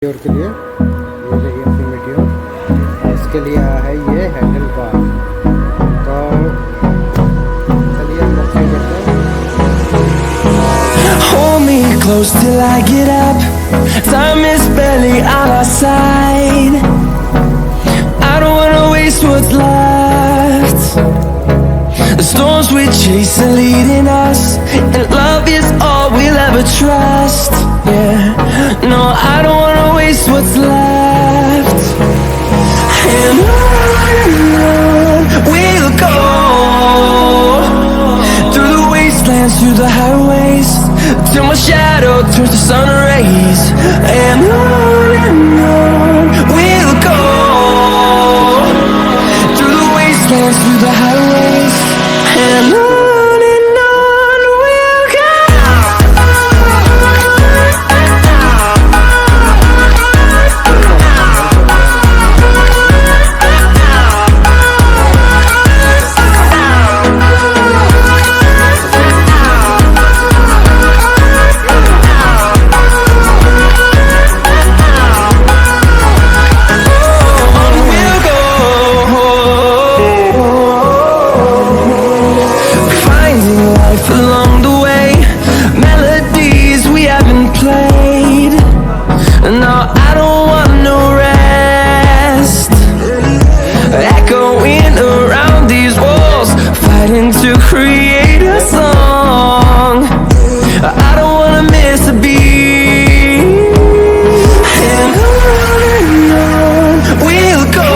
Meteor के लिए ये देखिए अपनी मेटियोर, इसके लिए आया है ये हैंडल बार। तो चलिए अनबॉक्सिंग करते हैं। Hold me close till I get up. Time is barely on our side. I don't wanna waste what's left. The storms we chase are leading us, and love is all we'll ever trust. Yeah, no, I don't wanna waste what's left. And on we'll go, through the wastelands, through the highways, till my shadow turns to sun rays. And on we'll go, through the wastelands, through the highways, and on we'll go. Along the way, melodies we haven't played. No, I don't want no rest. Echoing around these walls, fighting to create a song. I don't wanna miss a beat. And on we'll go,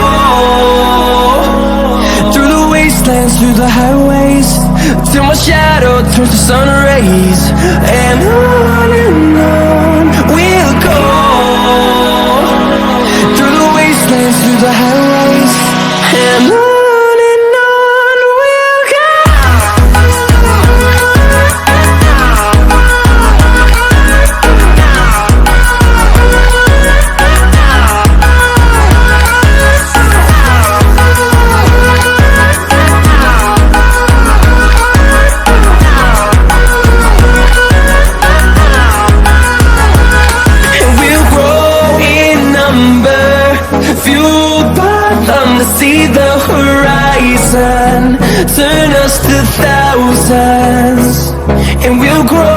through the wastelands, through the highways, till my shadow turns to sun rays. And on we'll go, through the wastelands, through the highways, and on we'll go. Fueled by them to see the horizon, turn us to thousands, and we'll grow